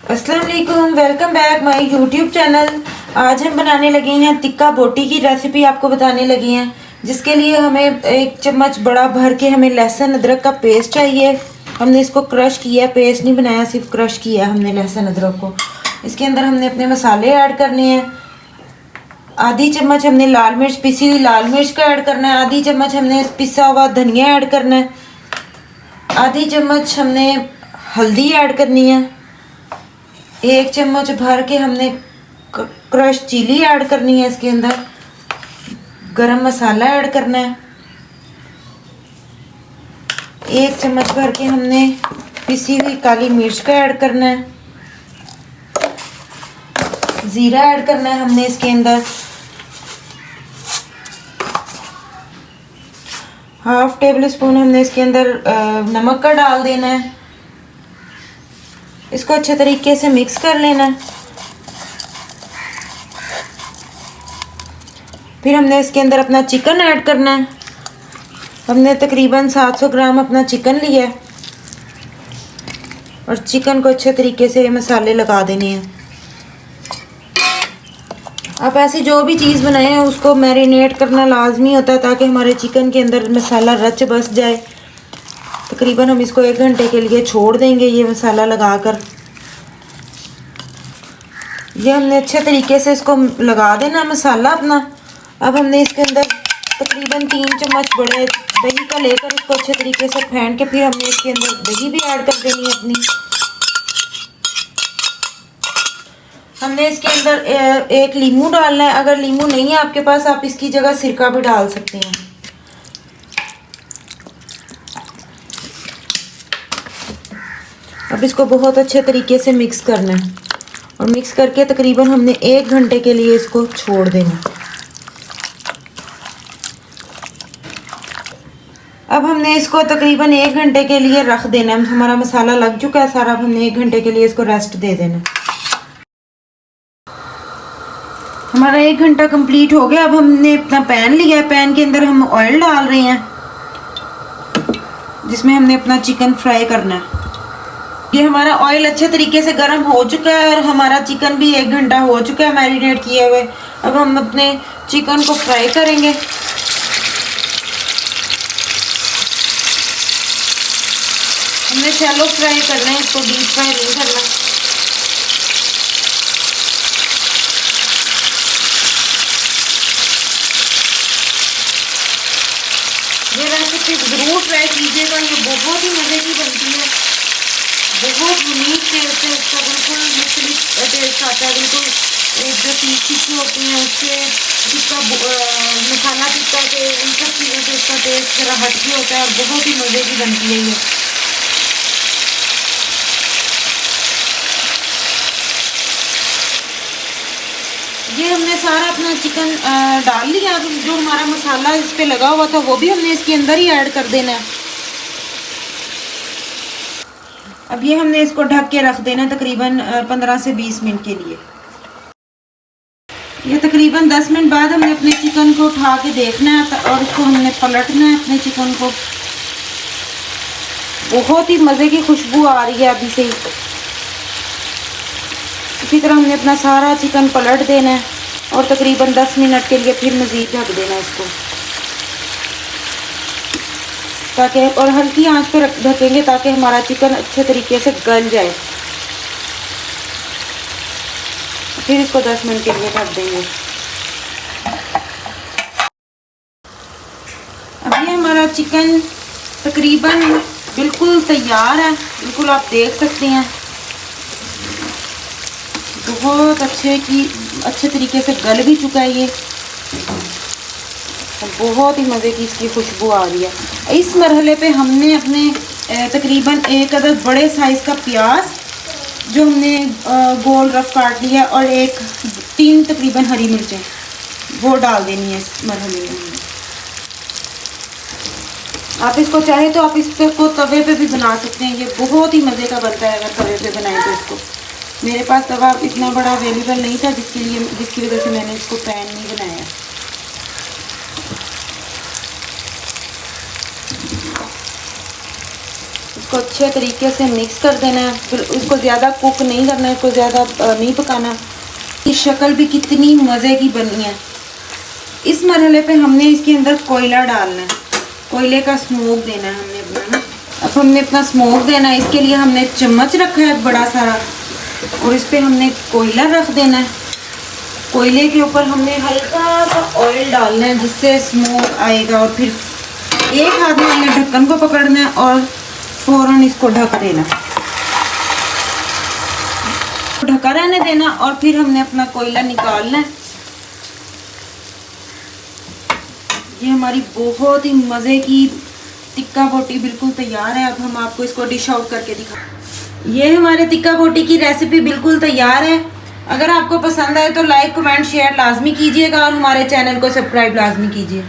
अस्सलाम वालेकुम, welcome back my YouTube channel. आज हम बनाने लगे हैं टिक्का बोटी की रेसिपी, आपको बताने लगे हैं। जिसके लिए हमें 1 चम्मच बड़ा भर के हमें लहसुन अदरक का पेस्ट चाहिए। हमने इसको क्रश किया है, पेस्ट नहीं बनाया, सिर्फ क्रश किया है हमने लहसुन अदरक को। इसके अंदर हमने अपने मसाले ऐड करने हैं। आधी चम्मच हमने लाल मिर्च, पिसी हुई लाल मिर्च का ऐड करना है। आधी चम्मच हमने पिसा हुआ धनिया ऐड करना है। आधी चम्मच हमने हल्दी ऐड करनी है। 1 चम्मच भर के हमने क्रश चिली ऐड करनी है। इसके अंदर गरम मसाला ऐड करना है। 1 चम्मच भर के हमने पिसी हुई काली मिर्च का ऐड करना है। ज़ीरा ऐड करना है हमने इसके अंदर। हाफ टेबल स्पून हमने इसके अंदर नमक का डाल देना है। इसको अच्छे तरीके से मिक्स कर लेना है। फिर हमने इसके अंदर अपना चिकन ऐड करना है। हमने तकरीबन 700 ग्राम अपना चिकन लिया है और चिकन को अच्छे तरीके से मसाले लगा देने हैं। आप ऐसी जो भी चीज़ बनाए हैं उसको मैरिनेट करना लाजमी होता है ताकि हमारे चिकन के अंदर मसाला रच बस जाए। तकरीबन हम इसको 1 घंटे के लिए छोड़ देंगे ये मसाला लगाकर। ये हमने अच्छे तरीके से इसको लगा देना मसाला अपना। अब हमने इसके अंदर तकरीबन 3 चम्मच बड़े दही का लेकर इसको अच्छे तरीके से फेंट के फिर हमने इसके अंदर दही भी ऐड कर देनी है अपनी। हमने इसके अंदर 1 लीमू डालना है। अगर लीमू नहीं है आपके पास, आप इसकी जगह सिरका भी डाल सकते हैं। अब इसको बहुत अच्छे तरीके से मिक्स करना है और मिक्स करके तकरीबन हमने 1 घंटे के लिए इसको छोड़ देना। अब हमने इसको तकरीबन 1 घंटे के लिए रख देना है। हमारा मसाला लग चुका है सारा। अब हमने 1 घंटे के लिए इसको रेस्ट दे देना। हमारा 1 घंटा कंप्लीट हो गया। अब हमने अपना पैन लिया है। पैन के अंदर हम ऑयल डाल रहे हैं जिसमें हमने अपना चिकन फ्राई करना है। ये हमारा ऑयल अच्छे तरीके से गर्म हो चुका है और हमारा चिकन भी 1 घंटा हो चुका है मैरिनेट किए हुए। अब हम अपने चिकन को फ्राई करेंगे। हमने शैलो फ्राई करना है, इसको डीप फ्राई नहीं करना। ये रेसिपी ज़रूर ट्राई कीजिएगा, ये बहुत ही मज़े की बनती है। बहुत यूनिक टेस्ट है इसका, बिल्कुल मुख्तलिफ टेस्ट आता है। बिल्कुल जो टिक्की होती हैं उससे टिक्का मसाला टिक्का के इन सब चीज़ों से इसका टेस्ट ज़रा हटके होता है और बहुत ही मज़े की बनती है ये। ये हमने सारा अपना चिकन डाल लिया। अब जो हमारा मसाला इस पे लगा हुआ था वो भी हमने इसके अंदर ही ऐड कर देना है। अब ये हमने इसको ढक के रख देना तकरीबन 15 से 20 मिनट के लिए। ये तकरीबन 10 मिनट बाद हमने अपने चिकन को उठा के देखना है और इसको हमने पलटना है अपने चिकन को। बहुत ही मज़े की खुशबू आ रही है अभी से ही। इसी तरह हमने अपना सारा चिकन पलट देना है और तकरीबन 10 मिनट के लिए फिर मज़ीद ढक देना है इसको, ताकि और हल्की आंच पे ढकेंगे ताकि हमारा चिकन अच्छे तरीके से गल जाए। फिर इसको 10 मिनट के लिए ढक देंगे। अब ये हमारा चिकन तकरीबन बिल्कुल तैयार है। बिल्कुल आप देख सकते हैं बहुत अच्छे तरीके से गल भी चुका है ये। बहुत ही मज़े की इसकी खुशबू आ रही है। इस मरहले पे हमने अपने तकरीबन 1 अदद बड़े साइज़ का प्याज जो हमने गोल रफ काट लिया और 3 तकरीबन हरी मिर्चें वो डाल देनी है इस मरहले में। आप इसको चाहे तो आप इसको तवे पे भी बना सकते हैं। ये बहुत ही मज़े का बनता है अगर तवे पे बनाए तो इसको। मेरे पास तवा इतना बड़ा अवेलेबल नहीं था जिसकी वजह से मैंने इसको पैन नहीं बनाया। इसको अच्छे तरीके से मिक्स कर देना है। फिर इसको ज़्यादा कुक नहीं करना है, इसको ज़्यादा नहीं पकाना। ये शक्ल भी कितनी मज़े की बनी है। इस मरहले पे हमने इसके अंदर कोयला डालना है, कोयले का स्मोक देना है हमने अपना ना। अब हमने अपना स्मोक देना है, इसके लिए हमने चम्मच रखा है बड़ा सारा और इस पर हमने कोयला रख देना है। कोयले के ऊपर हमने हल्का सा ऑयल डालना है जिससे स्मोक आएगा और फिर एक हाथ में हमने ढक्कन को पकड़ना है और फ़ौरन इसको ढक देना, ढका रहने देना और फिर हमने अपना कोयला निकालना है। ये हमारी बहुत ही मज़े की टिक्का बोटी बिल्कुल तैयार है। अब हम आपको इसको डिश आउट करके दिखा। ये हमारे टिक्का बोटी की रेसिपी बिल्कुल तैयार है। अगर आपको पसंद आए तो लाइक कमेंट शेयर लाजमी कीजिएगा और हमारे चैनल को सब्सक्राइब लाजमी कीजिए।